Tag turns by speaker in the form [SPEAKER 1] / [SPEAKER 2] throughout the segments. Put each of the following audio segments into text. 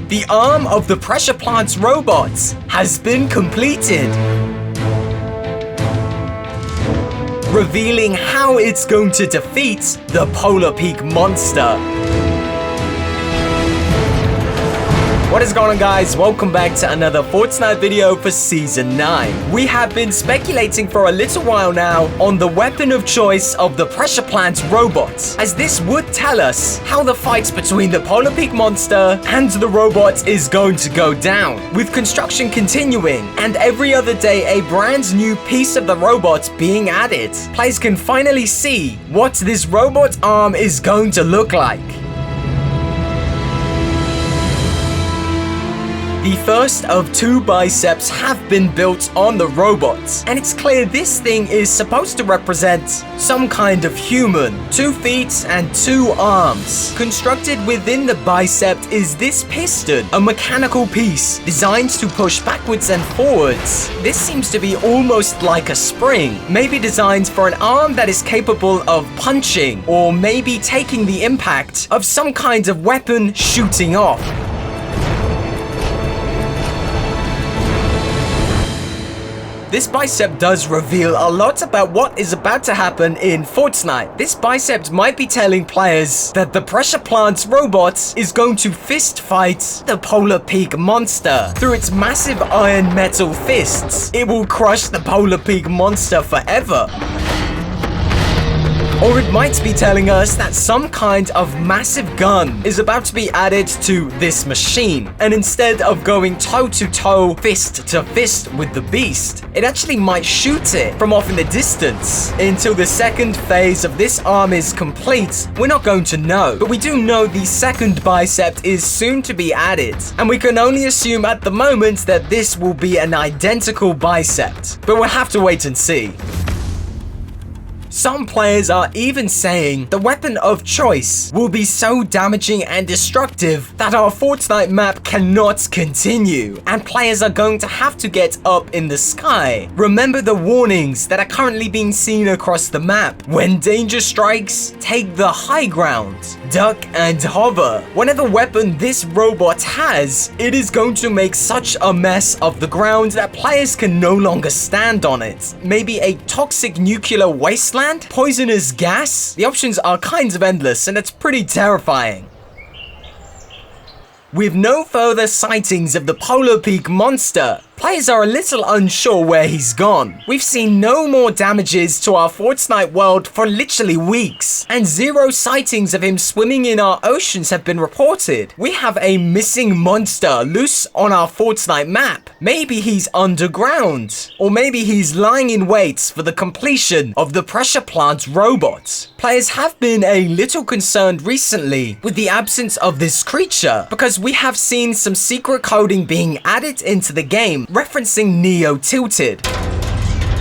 [SPEAKER 1] The arm of the pressure plant's robot has been completed, revealing how it's going to defeat the Polar Peak monster. What is going on, guys? Welcome back to another Fortnite video for Season 9. We have been speculating for a little while now on the weapon of choice of the pressure plant's robot, as this would tell us how the fight between the Polar Peak monster and the robot is going to go down, with construction continuing and every other day a brand new piece of the robot being added. Players can finally see what this robot arm is going to look like. The first of 2 biceps have been built on the robot, and it's clear this thing is supposed to represent some kind of human. 2 feet and 2 arms. Constructed within the bicep is this piston, a mechanical piece designed to push backwards and forwards. This seems to be almost like a spring, maybe designed for an arm that is capable of punching, or maybe taking the impact of some kind of weapon shooting off. This bicep does reveal a lot about what is about to happen in Fortnite. This bicep might be telling players that the pressure plant's robot is going to fist fight the Polar Peak monster. Through its massive iron metal fists, it will crush the Polar Peak monster forever. Or it might be telling us that some kind of massive gun is about to be added to this machine, and instead of going toe-to-toe, fist-to-fist with the beast, it actually might shoot it from off in the distance. Until the second phase of this arm is complete, we're not going to know, but we do know the second bicep is soon to be added, and we can only assume at the moment that this will be an identical bicep, but we'll have to wait and see. Some players are even saying the weapon of choice will be so damaging and destructive that our Fortnite map cannot continue, and players are going to have to get up in the sky. Remember the warnings that are currently being seen across the map. When danger strikes, take the high ground, duck and hover. Whatever weapon this robot has, it is going to make such a mess of the ground that players can no longer stand on it. Maybe a toxic nuclear wasteland? Poisonous gas? The options are kind of endless, and it's pretty terrifying. With no further sightings of the Polar Peak monster, players are a little unsure where he's gone. We've seen no more damages to our Fortnite world for literally weeks, and 0 sightings of him swimming in our oceans have been reported. We have a missing monster loose on our Fortnite map. Maybe he's underground, or maybe he's lying in wait for the completion of the pressure plant robot. Players have been a little concerned recently with the absence of this creature, because we have seen some secret coding being added into the game referencing Neo Tilted.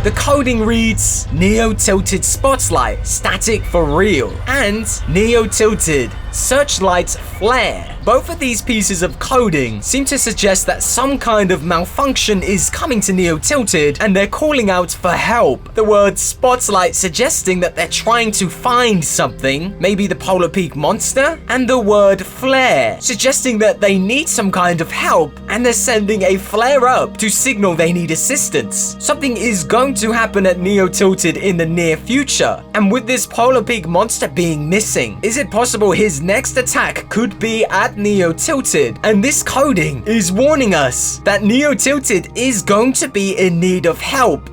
[SPEAKER 1] The coding reads Neo Tilted Spotlight, static for real, and Neo Tilted Searchlight Flare. Both of these pieces of coding seem to suggest that some kind of malfunction is coming to Neo Tilted and they're calling out for help. The word Spotlight suggesting that they're trying to find something, maybe the Polar Peak monster, and the word Flare suggesting that they need some kind of help and they're sending a flare up to signal they need assistance. Something is going to happen at Neo Tilted in the near future, and with this Polar Peak monster being missing, is it possible his next attack could be at Neo Tilted? And this coding is warning us that Neo Tilted is going to be in need of help.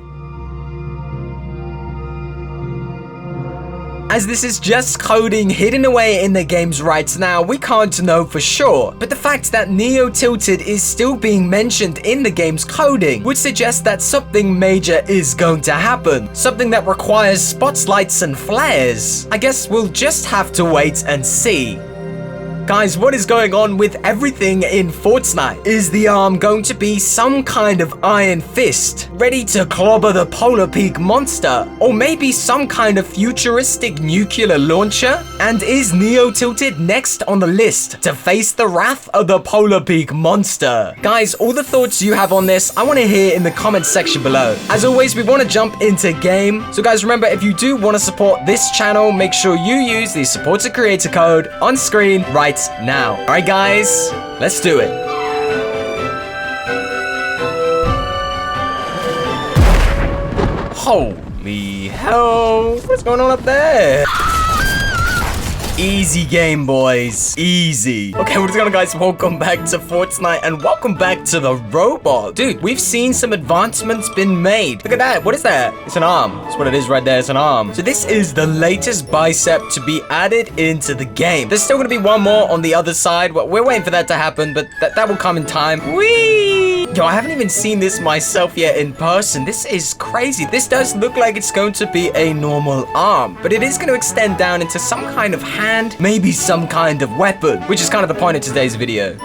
[SPEAKER 1] As this is just coding hidden away in the games right now, we can't know for sure. But the fact that Neo Tilted is still being mentioned in the game's coding would suggest that something major is going to happen. Something that requires spotlights and flares. I guess we'll just have to wait and see. Guys, what is going on with everything in Fortnite? Is the arm going to be some kind of iron fist, ready to clobber the Polar Peak monster? Or maybe some kind of futuristic nuclear launcher? And is Neo Tilted next on the list to face the wrath of the Polar Peak monster? Guys, all the thoughts you have on this, I want to hear in the comment section below. As always, we want to jump into game. So guys, remember, if you do want to support this channel, make sure you use the supporter creator code on screen right now. Alright guys, Let's do it. Holy hell. What's going on up there? Easy game, boys. Easy. Okay, what's going on, guys? Welcome back to Fortnite and welcome back to the robot. Dude, we've seen some advancements been made. Look at that. What is that? It's an arm. That's what it is right there. It's an arm. So this is the latest bicep to be added into the game. There's still going to be one more on the other side. Well, we're waiting for that to happen, but that will come in time. Whee! Yo, I haven't even seen this myself yet in person. This is crazy. This does look like it's going to be a normal arm, but it is going to extend down into some kind of hand, maybe some kind of weapon, which is kind of the point of today's video.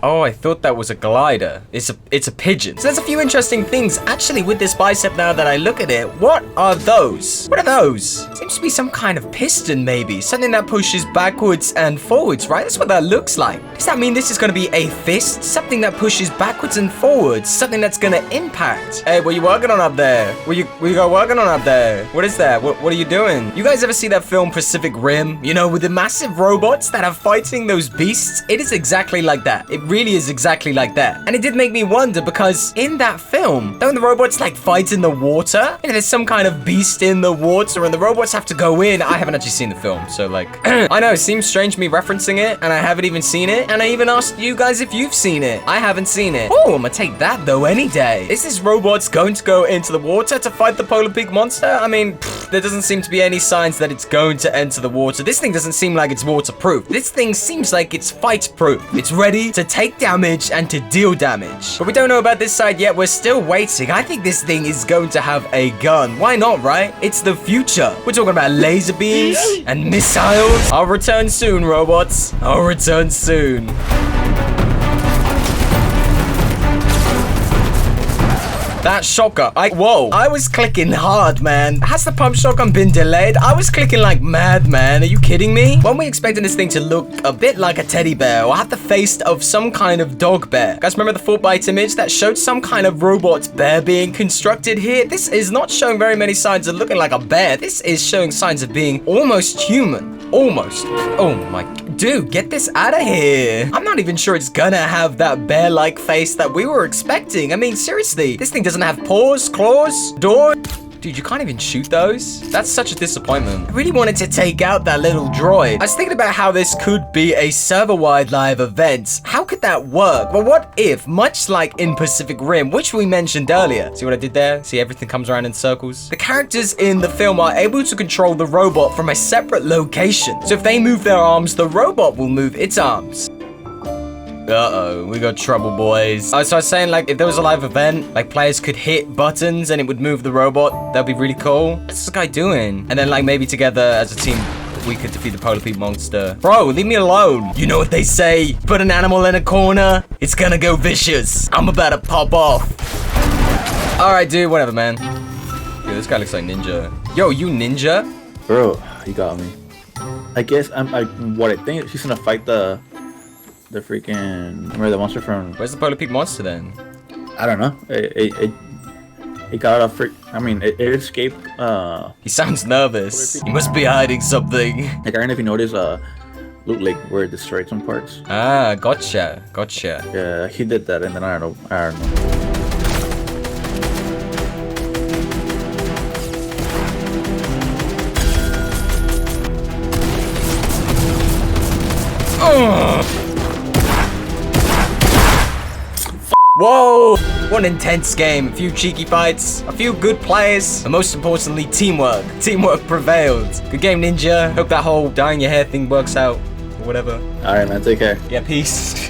[SPEAKER 1] Oh, I thought that was a glider. It's a pigeon. So there's a few interesting things actually with this bicep now that I look at it. What are those? What are those? Seems to be some kind of piston maybe. Something that pushes backwards and forwards, right? That's what that looks like. Does that mean this is going to be a fist? Something that pushes backwards and forwards? Something that's going to impact? Hey, what are you working on up there? What you got working on up there? What is that? What are you doing? You guys ever see that film Pacific Rim? You know, with the massive robots that are fighting those beasts? It is exactly like that. It really is exactly like that. And it did make me wonder because in that film, don't the robots like fight in the water? And there's some kind of beast in the water and the robots have to go in. I haven't actually seen the film, so like, I know it seems strange me referencing it and I haven't even seen it. And I even asked you guys if you've seen it. I haven't seen it. Oh, I'm gonna take that though any day. Is this robot's going to go into the water to fight the polar pig monster? I mean, there doesn't seem to be any signs that it's going to enter the water. This thing doesn't seem like it's waterproof. This thing seems like it's fight-proof. It's ready to take damage and to deal damage. But we don't know about this side yet. We're still waiting. I think this thing is going to have a gun. Why not, right? It's the future. We're talking about laser beams and missiles. I'll return soon, robots. I'll return soon. That shotgun. Whoa. I was clicking hard, man. Has the pump shotgun been delayed? I was clicking like mad, man. Are you kidding me? When we expecting this thing to look a bit like a teddy bear or have the face of some kind of dog bear? Guys, remember the Fortnite image that showed some kind of robot bear being constructed here? This is not showing very many signs of looking like a bear. This is showing signs of being almost human. Almost. Oh my... Dude, get this out of here. I'm not even sure it's gonna have that bear-like face that we were expecting. I mean, seriously, this thing doesn't have paws, claws, door. Dude, you can't even shoot those? That's such a disappointment. I really wanted to take out that little droid. I was thinking about how this could be a server-wide live event. How could that work? But what if, much like in Pacific Rim, which we mentioned earlier, see what I did there? See, everything comes around in circles? The characters in the film are able to control the robot from a separate location. So if they move their arms, the robot will move its arms. Uh-oh, we got trouble, boys. So I was saying, like, if there was a live event, like, players could hit buttons and it would move the robot. That'd be really cool. What's this guy doing? And then, like, maybe together as a team, we could defeat the polar pig monster. Bro, leave me alone. You know what they say? Put an animal in a corner, it's gonna go vicious. I'm about to pop off. All right, dude, whatever, man. Dude, this guy looks like Ninja. Yo, you Ninja?
[SPEAKER 2] Bro, you got me. I guess what I think she's gonna fight the freaking, remember the monster from...
[SPEAKER 1] Where's the polar pig monster then?
[SPEAKER 2] I don't know. It got a freak. I mean, it escaped.
[SPEAKER 1] He sounds nervous. He must be hiding something.
[SPEAKER 2] Like, I don't know if you noticed, looked like where it destroyed some parts.
[SPEAKER 1] Ah, gotcha.
[SPEAKER 2] Yeah, he did that, and then I don't know.
[SPEAKER 1] Whoa! What an intense game. A few cheeky fights, a few good players, and most importantly, teamwork. Teamwork prevailed. Good game, Ninja. Hope that whole dyeing your hair thing works out, or whatever.
[SPEAKER 2] Alright, man. Take care.
[SPEAKER 1] Yeah, peace.